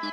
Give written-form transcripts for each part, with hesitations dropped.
Mille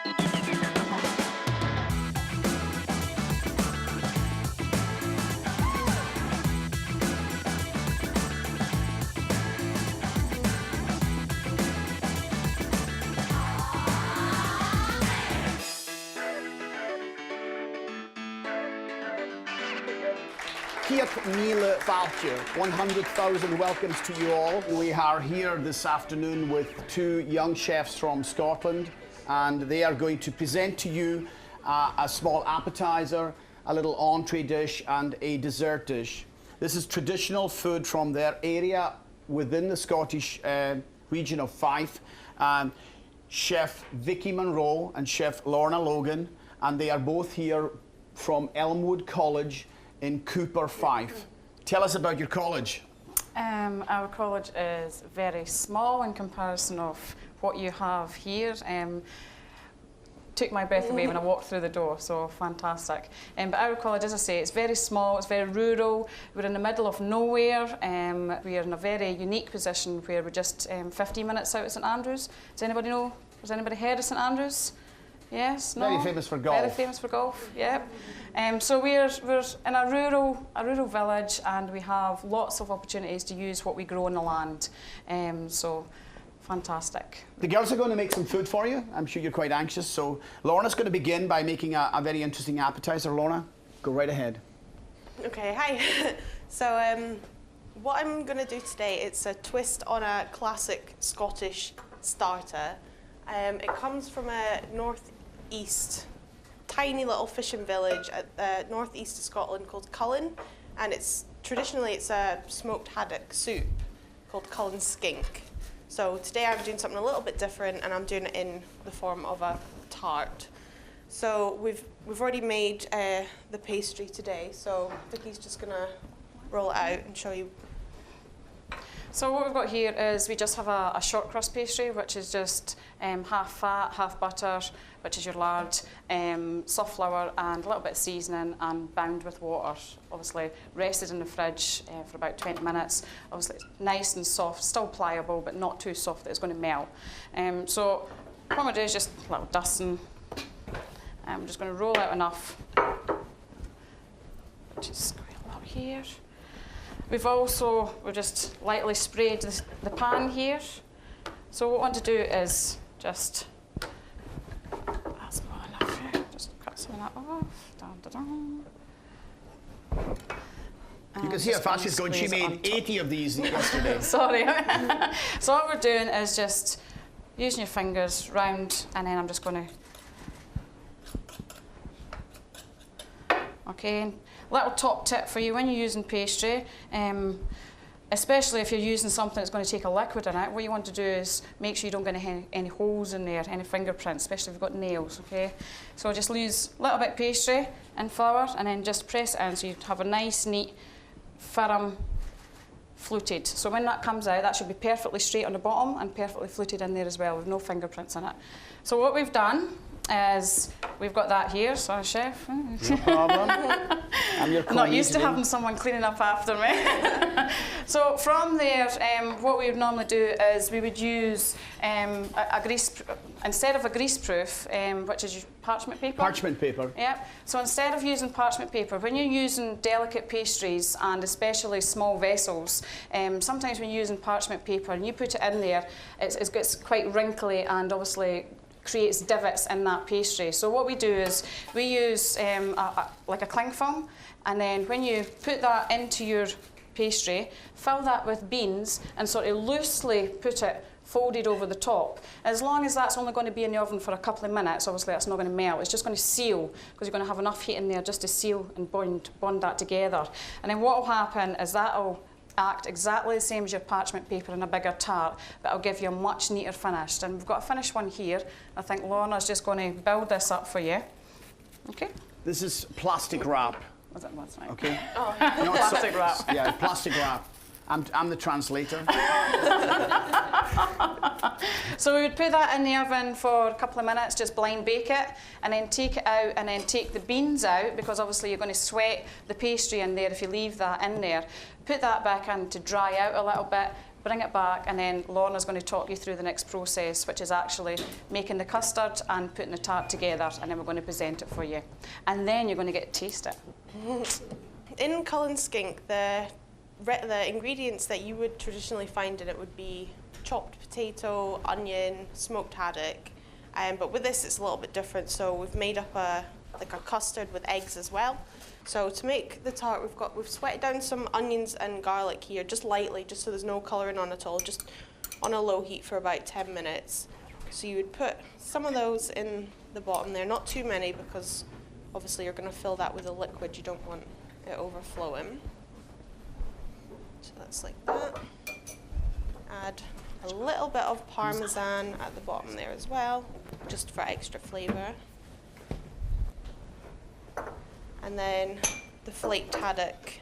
Falche, 100,000 welcomes to you all. We are here this afternoon with two young chefs from Scotland, and they are going to present to you a small appetizer, a little entree dish, and a dessert dish. This is traditional food from their area within the Scottish region of Fife. Chef Vicki Munro and Chef Lorna Logan, and they are both here from Elmwood College in Cooper, Fife. Tell us about your college. Our college is very small in comparison of what you have here. Took my breath away when I walked through the door, so fantastic. But our college, as I say, it's very small, it's very rural, we're in the middle of nowhere. We are in a very unique position where we're just 15 minutes out of St Andrews. Does anybody know? Has anybody heard of St Andrews? Yes, no? Very famous for golf. Very famous for golf, yeah. So we're in a rural village, and we have lots of opportunities to use what we grow in the land. So fantastic. The girls are going to make some food for you. I'm sure you're quite anxious. So Lorna's going to begin by making a very interesting appetizer. Lorna, go right ahead. Okay, hi. So what I'm going to do today, it's a twist on a classic Scottish starter. It comes from a northeast, tiny little fishing village at the northeast of Scotland called Cullen, and traditionally it's a smoked haddock soup called Cullen skink. So today I'm doing something a little bit different, and I'm doing it in the form of a tart. So we've already made the pastry today, so Vicky's just gonna roll it out and show you. So what we've got here is we just have a short crust pastry, which is just half fat, half butter, which is your lard, soft flour and a little bit of seasoning, and bound with water. Obviously rested in the fridge for about 20 minutes. Obviously it's nice and soft, still pliable, but not too soft that it's going to melt. So what I'm going to do is just a little dusting. I'm just going to roll out enough. Just squeeze a little here. We've just lightly sprayed the pan here. So what we want to do is just, that's not enough here, just cut some of that off. Dun, dun, dun. You can see how fast she's going. She made 80 of these yesterday. Sorry. So what we're doing is just using your fingers round, and then I'm just going to, okay. Little top tip for you when you're using pastry, especially if you're using something that's going to take a liquid in it, what you want to do is make sure you don't get any holes in there, any fingerprints, especially if you've got nails, okay? So just use a little bit of pastry and flour, and then just press it in so you have a nice, neat, firm, fluted. So when that comes out, that should be perfectly straight on the bottom and perfectly fluted in there as well, with no fingerprints in it. So what we've done is we've got that here, sorry chef. No problem. I'm not used to having someone cleaning up after me. So from there, what we would normally do is we would use a grease, instead of a greaseproof, which is parchment paper. Parchment paper. Yeah. So instead of using parchment paper, when you're using delicate pastries and especially small vessels, sometimes when you're using parchment paper and you put it in there, it gets quite wrinkly and obviously creates divots in that pastry. So what we do is we use like a cling film, and then when you put that into your pastry, fill that with beans and sort of loosely put it folded over the top. As long as that's only going to be in the oven for a couple of minutes, obviously that's not going to melt, it's just going to seal, because you're going to have enough heat in there just to seal and bond that together. And then what will happen is that'll act exactly the same as your parchment paper in a bigger tart, but it'll give you a much neater finish. And we've got a finished one here. I think Lorna's just going to build this up for you. Okay? This is plastic wrap. Was it last night? Okay. Oh, plastic wrap. Yeah, plastic wrap. I'm the translator. So we would put that in the oven for a couple of minutes, just blind bake it, and then take it out, and then take the beans out, because obviously you're going to sweat the pastry in there if you leave that in there. Put that back in to dry out a little bit, bring it back, and then Lorna's going to talk you through the next process, which is actually making the custard and putting the tart together, and then we're going to present it for you. And then you're going to get to taste it. In Cullen skink, the ingredients that you would traditionally find in it would be chopped potato, onion, smoked haddock, but with this it's a little bit different. So we've made up a custard with eggs as well. So to make the tart, we've sweated down some onions and garlic here, just lightly, just so there's no colouring on at all, just on a low heat for about 10 minutes. So you would put some of those in the bottom there, not too many, because obviously you're going to fill that with a liquid. You don't want it overflowing. So that's like that. Add a little bit of parmesan at the bottom there as well, just for extra flavour. And then the flaked haddock.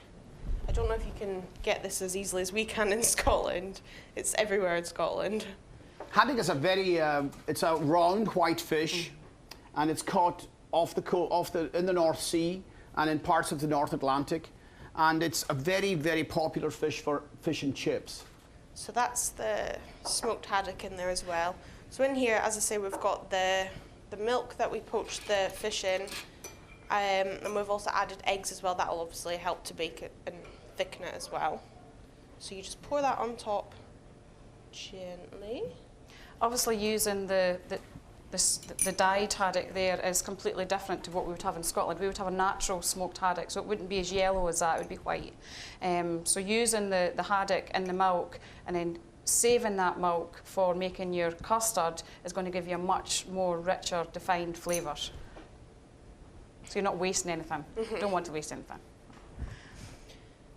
I don't know if you can get this as easily as we can in Scotland. It's everywhere in Scotland. Haddock is it's a round white fish, and it's caught in the North Sea and in parts of the North Atlantic, and it's a very, very popular fish for fish and chips. So that's the smoked haddock in there as well. So in here, as I say, we've got the milk that we poached the fish in, and we've also added eggs as well. That will obviously help to bake it and thicken it as well. So you just pour that on top gently. Obviously using the dyed haddock there is completely different to what we would have in Scotland. We would have a natural smoked haddock, so it wouldn't be as yellow as that, it would be white. So using the haddock in the milk and then saving that milk for making your custard is going to give you a much more richer, defined flavour. So you're not wasting anything. You don't want to waste anything.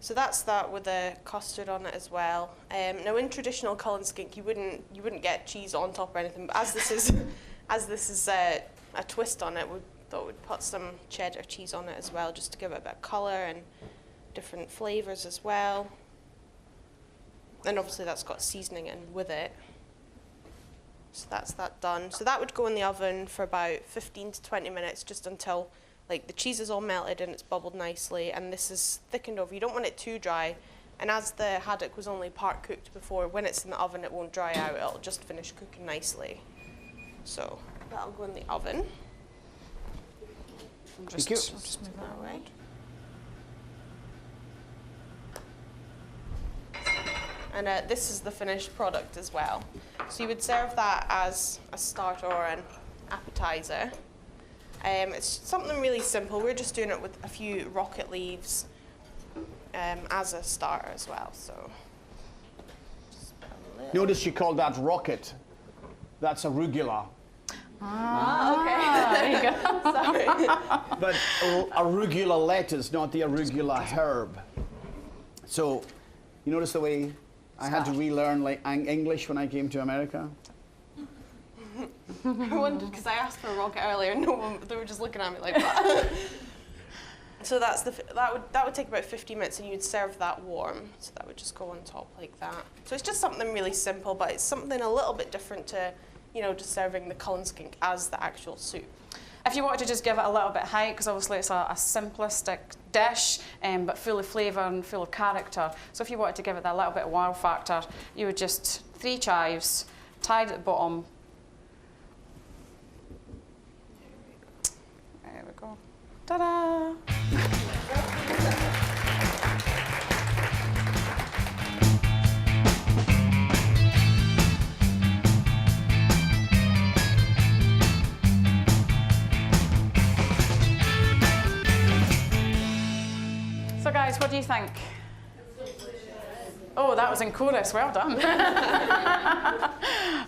So that's that with the custard on it as well. Now in traditional Cullen skink, you wouldn't get cheese on top or anything, but as this is a twist on it, we thought we'd put some cheddar cheese on it as well, just to give it a bit of colour and different flavours as well. And obviously that's got seasoning in with it. So that's that done. So that would go in the oven for about 15 to 20 minutes, just until like the cheese is all melted and it's bubbled nicely, and this is thickened over. You don't want it too dry, and as the haddock was only part cooked before, when it's in the oven it won't dry out, it'll just finish cooking nicely. So that'll go in the oven. I'll just move that away. And this is the finished product as well. So you would serve that as a starter or an appetizer. It's something really simple. We're just doing it with a few rocket leaves as a starter as well. So Notice you call that rocket. That's arugula. Okay. There you go. Sorry. But arugula lettuce, not the arugula herb. So you notice the way I had to relearn English when I came to America? I wondered, because I asked for a rocket earlier, and they were just looking at me like that. So that would take about 50 minutes, and you'd serve that warm. So that would just go on top like that. So it's just something really simple, but it's something a little bit different to, just serving the Cullen skink as the actual soup. If you wanted to just give it a little bit of height, because obviously it's a simplistic dish, but full of flavour and full of character. So if you wanted to give it that little bit of wow factor, you would just 3 chives, tied at the bottom. There we go. Ta-da! So guys, what do you think? Oh, that was in chorus, well done.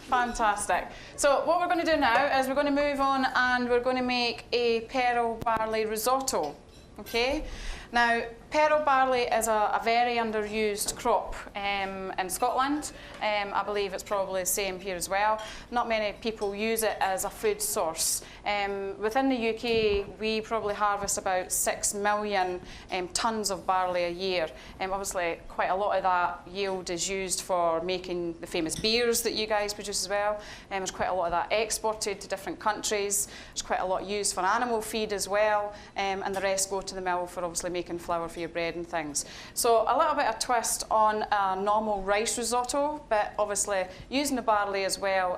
Fantastic. So what we're going to do now is we're going to move on and we're going to make a Peril barley risotto, okay? Now, Peril barley is a very underused crop in Scotland. I believe it's probably the same here as well. Not many people use it as a food source. Within the UK, we probably harvest about 6 million tonnes of barley a year. Obviously, quite a lot of that yield is used for making the famous beers that you guys produce as well. There's quite a lot of that exported to different countries. There's quite a lot used for animal feed as well. And the rest go to the mill for obviously making making flour for your bread and things. So a little bit of twist on a normal rice risotto, but obviously using the barley as well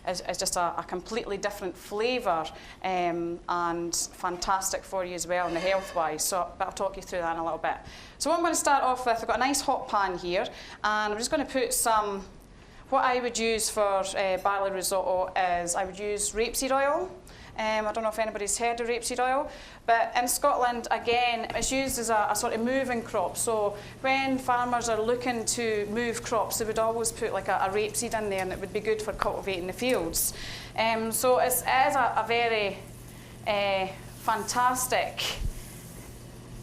is just a completely different flavour and fantastic for you as well in the health-wise. So but I'll talk you through that in a little bit. So what I'm going to start off with, I've got a nice hot pan here, and I'm just going to put some, what I would use for barley risotto is I would use rapeseed oil. I don't know if anybody's heard of rapeseed oil, but in Scotland, again, it's used as a sort of moving crop. So when farmers are looking to move crops, they would always put like a rapeseed in there, and it would be good for cultivating the fields. So it is a very fantastic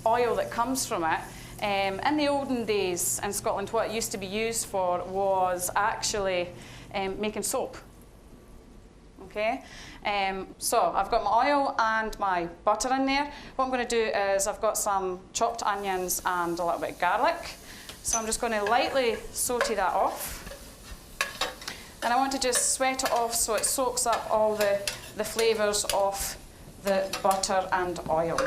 oil that comes from it. In the olden days in Scotland, what it used to be used for was actually making soap. Okay, so I've got my oil and my butter in there. What I'm going to do is I've got some chopped onions and a little bit of garlic. So I'm just going to lightly saute that off. And I want to just sweat it off so it soaks up all the flavours of the butter and oil.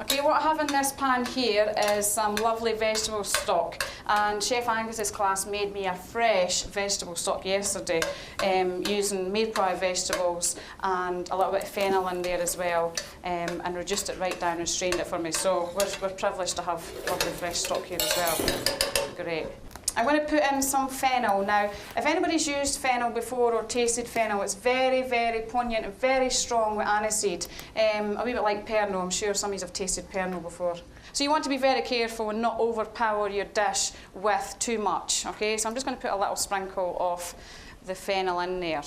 Okay, what I have in this pan here is some lovely vegetable stock, and Chef Angus's class made me a fresh vegetable stock yesterday using made-prior vegetables and a little bit of fennel in there as well, and reduced it right down and strained it for me. So we're privileged to have lovely fresh stock here as well. Great. I'm going to put in some fennel. Now, if anybody's used fennel before or tasted fennel, it's very, very poignant and very strong with aniseed. A wee bit like Peril. I'm sure some of you have tasted Peril before. So you want to be very careful and not overpower your dish with too much. Okay, so I'm just going to put a little sprinkle of the fennel in there.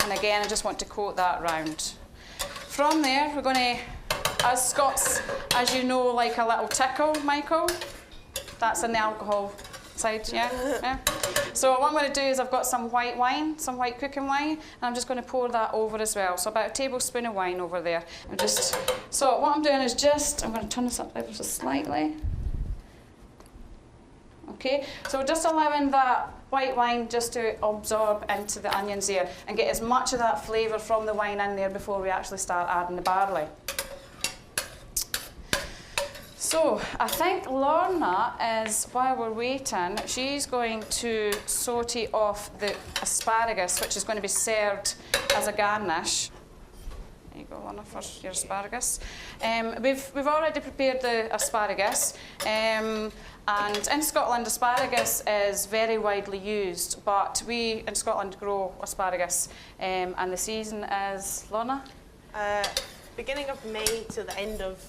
And again, I just want to coat that round. From there, we're going to, as Scots, as you know, like a little tickle, Michael. That's in the alcohol side, yeah? So what I'm going to do is I've got some white wine, some white cooking wine, and I'm just going to pour that over as well. So about a tablespoon of wine over there. So what I'm doing is I'm going to turn this up ever so slightly. Okay, so just allowing that white wine just to absorb into the onions here and get as much of that flavour from the wine in there before we actually start adding the barley. So I think Lorna is, while we're waiting, she's going to saute off the asparagus, which is going to be served as a garnish. There you go, Lorna, for your asparagus. We've already prepared the asparagus, and in Scotland asparagus is very widely used, but we in Scotland grow asparagus, and the season is, Lorna? Beginning of May to the end of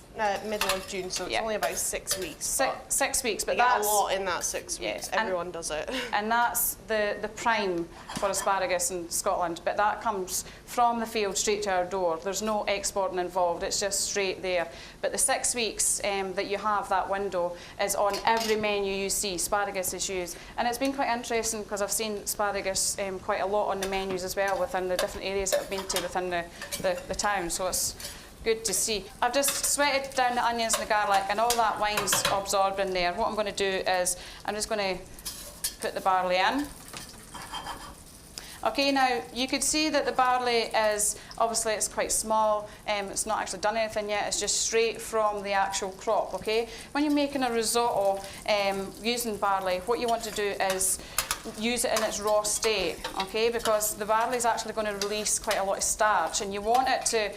middle of June, so it's only about 6 weeks. 6 weeks, but that's a lot in that 6 weeks. Everyone does it. And that's the prime for asparagus in Scotland, but that comes from the field straight to our door. There's no exporting involved, it's just straight there. But the 6 weeks that you have, that window, is on every menu you see. Asparagus is used, and it's been quite interesting because I've seen asparagus quite a lot on the menus as well within the different areas that I've been to within the town. So it's good to see. I've just sweated down the onions and the garlic, and all that wine's absorbed in there. What I'm going to do is I'm just going to put the barley in. Okay, now you could see that the barley is, obviously it's quite small, it's not actually done anything yet, it's just straight from the actual crop, okay? When you're making a risotto using barley, what you want to do is use it in its raw state, okay? Because the barley is actually going to release quite a lot of starch, and you want it to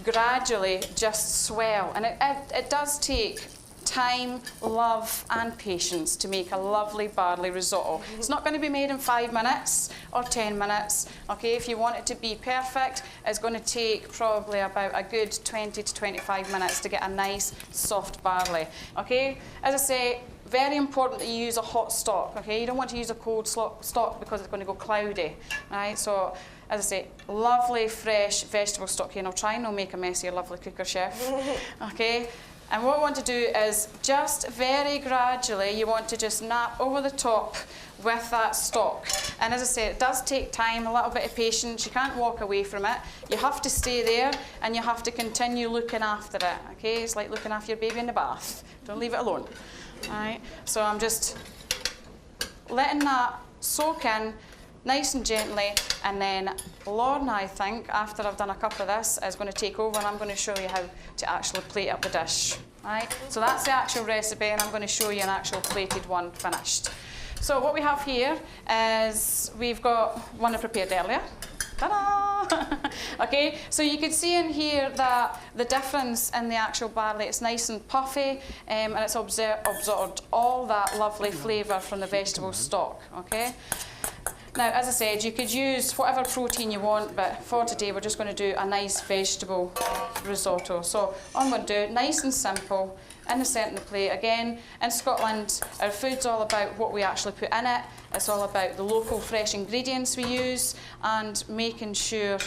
gradually just swell, and it does take time, love and patience to make a lovely barley risotto. It's not going to be made in 5 minutes or 10 minutes. Okay, if you want it to be perfect, it's going to take probably about a good 20 to 25 minutes to get a nice soft barley. Okay, as I say, very important that you use a hot stock. Okay, you don't want to use a cold stock because it's going to go cloudy. Right, so as I say, lovely fresh vegetable stock here, and I'll try and not make a mess of your lovely cooker, chef. Okay, and what we want to do is just very gradually, you want to just nap over the top with that stock. And as I say, it does take time, a little bit of patience. You can't walk away from it. You have to stay there, and you have to continue looking after it. Okay, it's like looking after your baby in the bath. Don't leave it alone. All right, so I'm just letting that soak in nice and gently, and then Lorna, I think, after I've done a cup of this, is going to take over and I'm going to show you how to actually plate up the dish. Right? So that's the actual recipe, and I'm going to show you an actual plated one finished. So what we have here is we've got one I prepared earlier. Ta-da! Okay, so you can see in here that the difference in the actual barley, it's nice and puffy, and it's absorbed all that lovely flavour from the vegetable stock, okay? Now, as I said, you could use whatever protein you want, but for today we're just going to do a nice vegetable risotto. So all I'm going to do, nice and simple, in the centre of the plate. Again, in Scotland, our food's all about what we actually put in it. It's all about the local fresh ingredients we use and making sure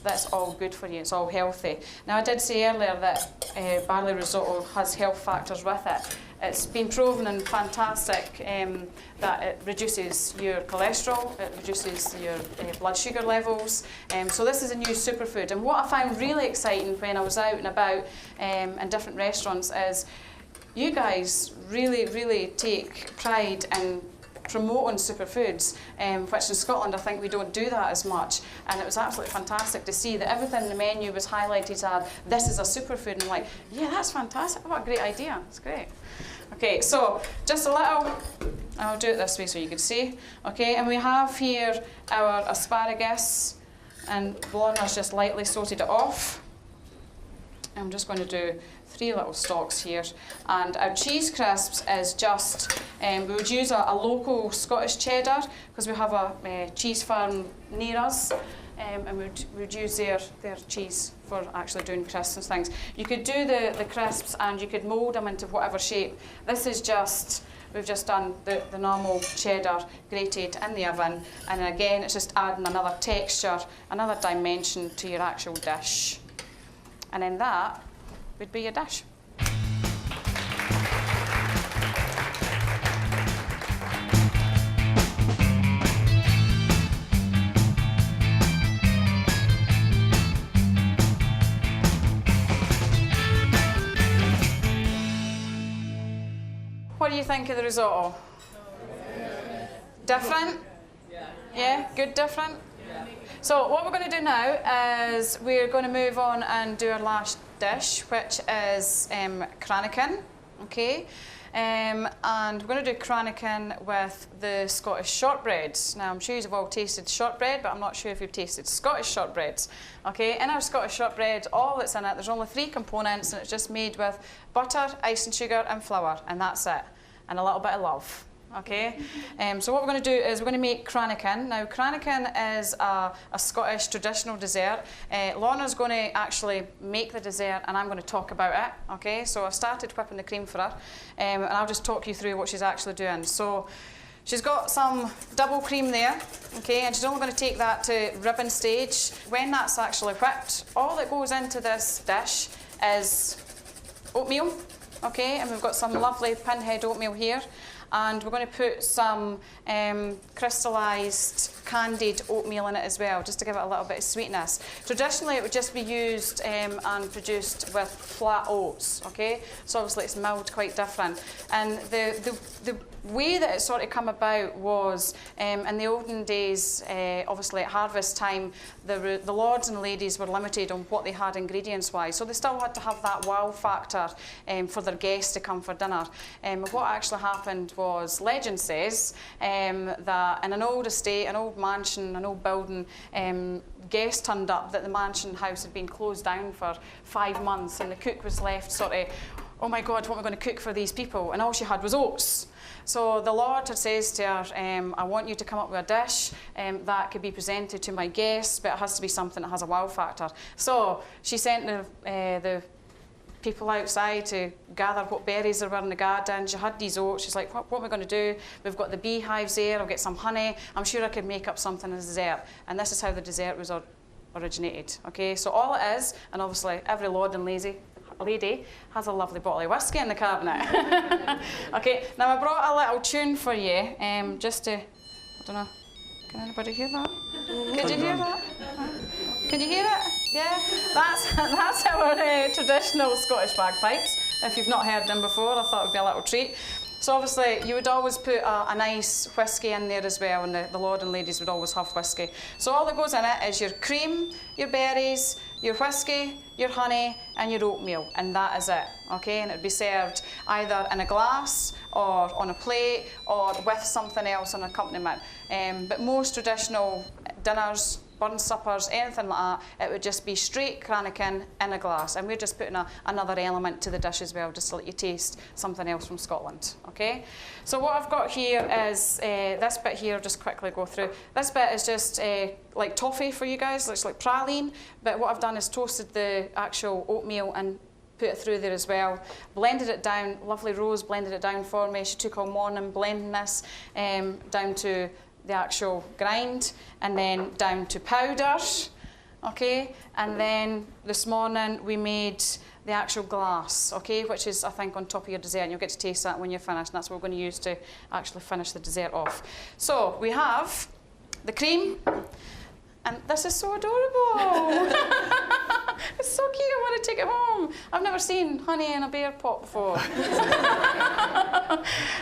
that's all good for you, it's all healthy. Now, I did say earlier that barley risotto has health factors with it. It's been proven and fantastic that it reduces your cholesterol, it reduces your blood sugar levels. So this is a new superfood. And what I found really exciting when I was out and about in different restaurants is you guys really take pride in promoting superfoods, which in Scotland I think we don't do that as much, and it was absolutely fantastic to see that everything in the menu was highlighted as this is a superfood, and I'm like, yeah, that's fantastic, what a great idea, it's great. Okay, so just a little, I'll do it this way so you can see, okay, and we have here our asparagus, and Lorna's just lightly sauteed it off. I'm just going to do 3 little stalks here, and our cheese crisps is just, we would use a local Scottish cheddar because we have a cheese farm near us, and we would use their cheese for actually doing crisps and things. You could do the crisps and you could mould them into whatever shape. This is just, we've just done the normal cheddar grated in the oven, and again it's just adding another texture, another dimension to your actual dish. And then that would be your dish. What do you think of the risotto? Different? Yeah, good different? So what we're going to do now is we're going to move on and do our last dish, which is Krakin, okay? And we're going to do Krakin with the Scottish shortbreads. Now, I'm sure you've all tasted shortbread, but I'm not sure if you've tasted Scottish shortbreads. Okay, in our Scottish shortbread, all that's in it, there's only 3 components, and it's just made with butter, icing sugar, and flour, and that's it, and a little bit of love. Okay, so what we're going to do is we're going to make Krakin. Now, Krakin is a Scottish traditional dessert. Lorna's going to actually make the dessert, and I'm going to talk about it. Okay, so I started whipping the cream for her, and I'll just talk you through what she's actually doing. So she's got some double cream there, okay, and she's only going to take that to ribbon stage. When that's actually whipped, all that goes into this dish is oatmeal, okay, and we've got some lovely pinhead oatmeal here. And we're going to put some crystallised candied oatmeal in it as well, just to give it a little bit of sweetness. Traditionally, it would just be used and produced with flat oats, okay? So obviously it's milled quite different. And the way that it sort of come about was, in the olden days, obviously at harvest time, the lords and ladies were limited on what they had ingredients-wise, so they still had to have that wow factor for their guests to come for dinner. What actually happened was, legend says, that in an old estate, an old mansion, an old building, guests turned up that the mansion house had been closed down for 5 months, and the cook was left sort of, oh my God, what am I going to cook for these people? And all she had was oats. So the Lord had says to her, I want you to come up with a dish that could be presented to my guests, but it has to be something that has a wow factor. So she sent the people outside to gather what berries there were in the garden. She had these oats. She's like, what am I going to do? We've got the beehives there. I'll get some honey. I'm sure I could make up something as a dessert. And this is how the dessert was originated. Okay, so all it is, and obviously every lord and lady has a lovely bottle of whiskey in the cabinet. Okay, now I brought a little tune for you, just to, I don't know, can anybody hear that? Could you hear that? Can you hear it? Yeah, that's our traditional Scottish bagpipes. If you've not heard them before, I thought it would be a little treat. So obviously you would always put a nice whiskey in there as well, and the Logan ladies would always have whiskey. So all that goes in it is your cream, your berries, your whiskey, your honey and your oatmeal, and that is it, okay? And it would be served either in a glass or on a plate or with something else on accompaniment. But most traditional dinners, burn suppers, anything like that, it would just be straight Krakin in a glass, and we're just putting another element to the dish as well, just to let you taste something else from Scotland, okay? So what I've got here is this bit here. I'll just quickly go through. This bit is just like toffee for you guys, looks like praline, but what I've done is toasted the actual oatmeal and put it through there as well, blended it down. Lovely Rose blended it down for me. She took all morning blending this down to the actual grind, and then down to powder, okay? And then this morning we made the actual glass, okay, which is, I think, on top of your dessert, and you'll get to taste that when you're finished, and that's what we're going to use to actually finish the dessert off. So we have the cream, and this is so adorable. It's so cute, I want to take it home. I've never seen honey in a bear pot before.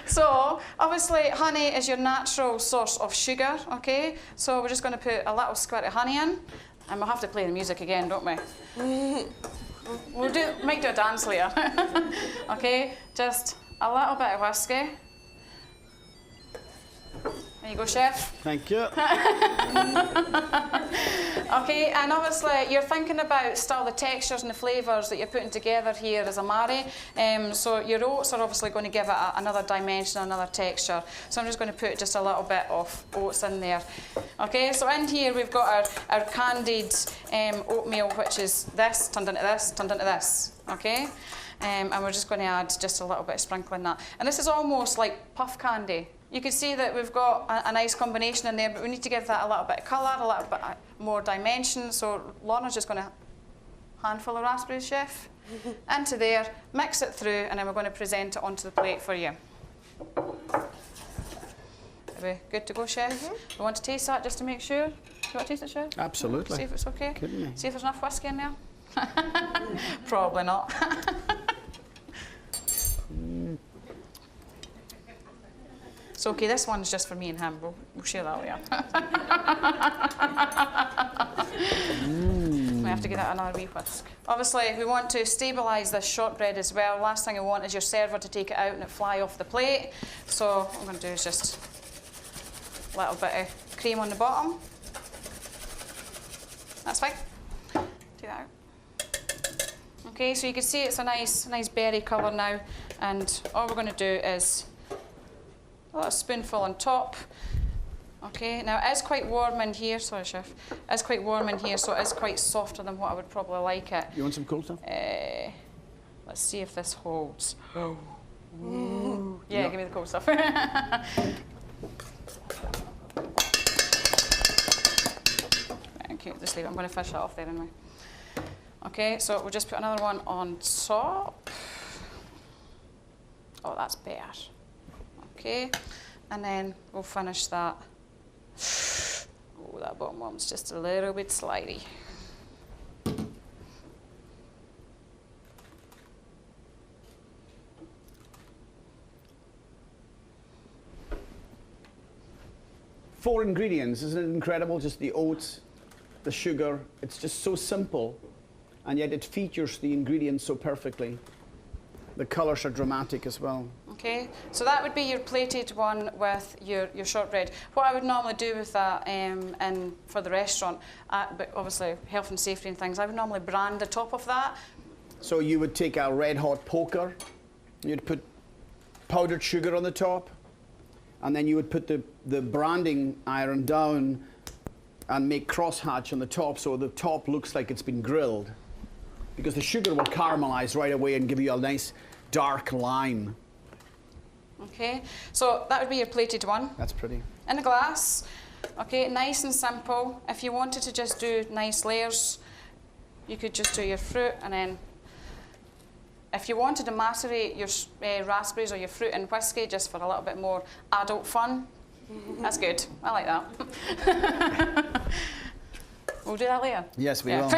So, obviously, honey is your natural source of sugar, okay? So we're just going to put a little squirt of honey in, and we'll have to play the music again, don't we? Might do a dance later. Okay, just a little bit of whiskey. There you go, chef. Thank you. Okay, and obviously you're thinking about still the textures and the flavours that you're putting together here as a marry. So your oats are obviously going to give it another dimension, another texture. So I'm just going to put just a little bit of oats in there. Okay, so in here we've got our candied oatmeal, which is this, turned into this, turned into this. Okay, and we're just going to add just a little bit of sprinkling that. And this is almost like puff candy. You can see that we've got a nice combination in there, but we need to give that a little bit of colour, a little bit more dimension. So Lorna's just going to handful of raspberries, chef, into there, mix it through, and then we're going to present it onto the plate for you. Are we good to go, chef? We want to taste that just to make sure. Do you want to taste it, chef? Absolutely. See if it's okay. Couldn't we? See if there's enough whiskey in there. Probably not. So, okay, this one's just for me and him. We'll share that later. We have to give that another wee whisk. Obviously, we want to stabilise this shortbread as well. Last thing I want is your server to take it out and it fly off the plate. So what I'm going to do is just a little bit of cream on the bottom. That's fine. Take that out. Okay, so you can see it's a nice berry colour now, and all we're going to do is a little spoonful on top. Okay, now it is quite warm in here, sorry chef, it is quite warm in here, so it is quite softer than what I would probably like it. You want some cold stuff? Let's see if this holds. Oh. Yeah, Yep. give me the cold stuff. Okay, just leave it, I'm going to fish that off there anyway. Okay, so we'll just put another one on top. Oh, that's better. Okay, and then we'll finish that. Oh, that bottom one's just a little bit slidey. Four ingredients, isn't it incredible? Just the oats, the sugar. It's just so simple, and yet it features the ingredients so perfectly. The colours are dramatic as well. Okay, so that would be your plated one with your shortbread. What I would normally do with that and for the restaurant, but obviously health and safety and things, I would normally brand the top of that. So you would take a red hot poker, you'd put powdered sugar on the top, and then you would put the branding iron down and make crosshatch on the top, so the top looks like it's been grilled, because the sugar will caramelize right away and give you a nice dark lime. Okay, so that would be your plated one. That's pretty. In a glass. Okay, nice and simple. If you wanted to just do nice layers, you could just do your fruit, and then if you wanted to macerate your raspberries or your fruit in whiskey just for a little bit more adult fun, that's good. I like that. We'll do that later. Yes, we will.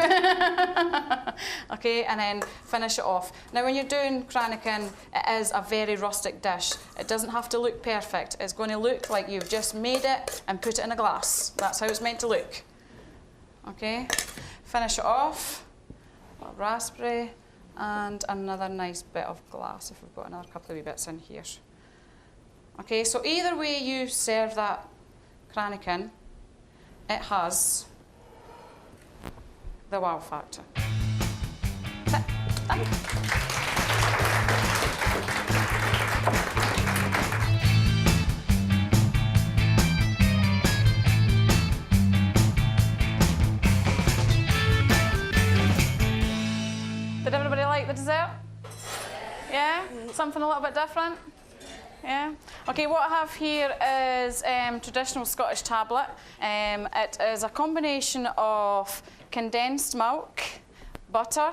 Okay, and then finish it off. Now, when you're doing Krakin, it is a very rustic dish. It doesn't have to look perfect. It's going to look like you've just made it and put it in a glass. That's how it's meant to look. Okay, finish it off. Raspberry and another nice bit of glass if we've got another couple of wee bits in here. Okay, so either way you serve that Krakin, it has the wow factor. Done. Did everybody like the dessert? Yeah? Something a little bit different? Yeah. Okay, what I have here is traditional Scottish tablet. It is a combination of condensed milk, butter,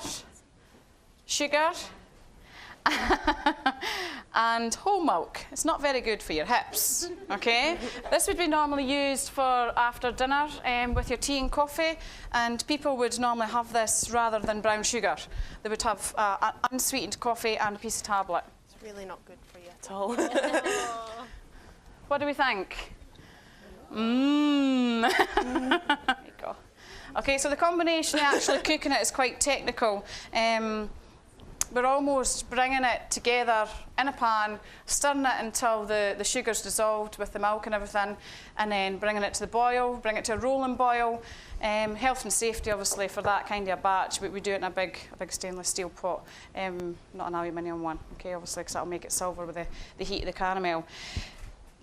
sugar, and whole milk. It's not very good for your hips, okay? This would be normally used for after dinner with your tea and coffee, and people would normally have this rather than brown sugar. They would have unsweetened coffee and a piece of tablet. It's really not good for you at all. What do we think? There you go. Okay, so the combination of actually cooking it is quite technical. We're almost bringing it together in a pan, stirring it until the sugar's dissolved with the milk and everything, and then bringing it to the boil, bring it to a rolling boil. Health and safety, obviously, for that kind of a batch, but we do it in a big stainless steel pot, not an aluminium one, okay, obviously, because that'll make it silver with the heat of the caramel.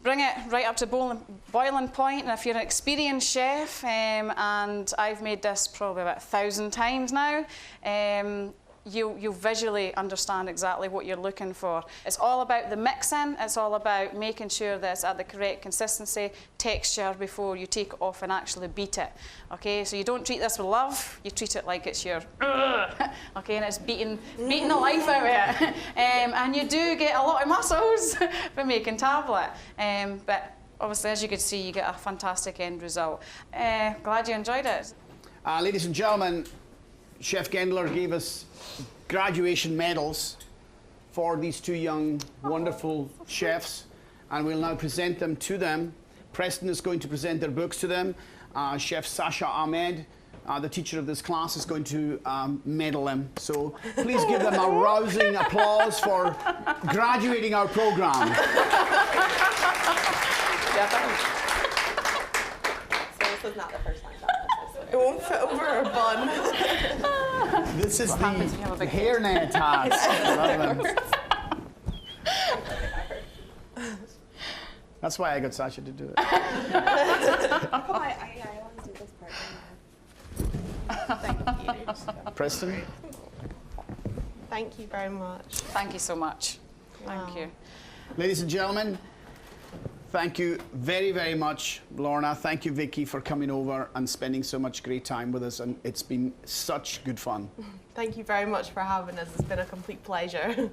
Bring it right up to boiling point, and if you're an experienced chef, and I've made this probably about 1,000 times now, you'll visually understand exactly what you're looking for. It's all about the mixing, it's all about making sure that it's at the correct consistency, texture before you take it off and actually beat it. Okay, so you don't treat this with love, you treat it like it's your okay, and it's beating the life out of it. And you do get a lot of muscles from making tablet. But obviously, as you can see, you get a fantastic end result. Glad you enjoyed it. Ladies and gentlemen, Chef Gendler gave us graduation medals for these two young, wonderful chefs, and we'll now present them to them. Preston is going to present their books to them. Chef Sasha Ahmed, the teacher of this class, is going to medal them. So please give them a rousing applause for graduating our program. Yeah, thanks. So this is not the first time. It won't fit over a bun. This is happens when you have a the big hairnet hat. That's why I got Sasha to do it. I want to do this part. Thank you. Preston? Thank you very much. Thank you so much. Thank Wow. you. Ladies and gentlemen, thank you very, very much, Lorna. Thank you, Vicki, for coming over and spending so much great time with us. And it's been such good fun. Thank you very much for having us. It's been a complete pleasure.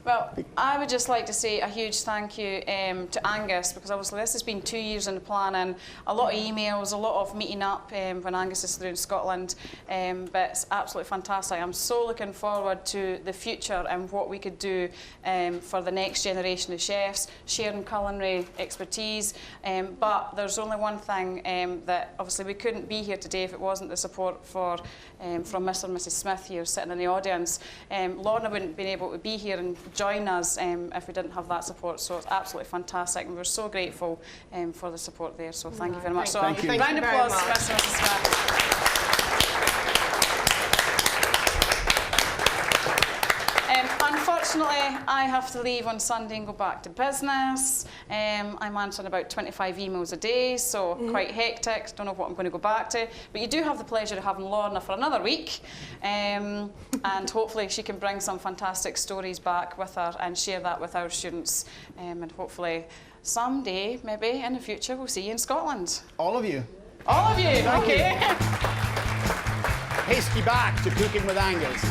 Well, I would just like to say a huge thank you to Angus, because obviously this has been 2 years in the planning, a lot of emails, a lot of meeting up when Angus is through in Scotland, but it's absolutely fantastic. I'm so looking forward to the future and what we could do for the next generation of chefs, sharing culinary expertise, but there's only one thing that obviously we couldn't be here today if it wasn't the support from Mr. and Mrs. Smith here sitting in the audience. Lorna wouldn't have been able to be here and join us if we didn't have that support, so it's absolutely fantastic, and we're so grateful for the support there, so thank you very much. Thank you. So, round of applause for Mr. and Mrs. Smith. Unfortunately, I have to leave on Sunday and go back to business. I'm answering about 25 emails a day, so quite hectic. Don't know what I'm going to go back to. But you do have the pleasure of having Lorna for another week. And hopefully she can bring some fantastic stories back with her and share that with our students. And hopefully someday, maybe in the future, we'll see you in Scotland. All of you. All of you, okay. Hasty back to Cooking with Angus.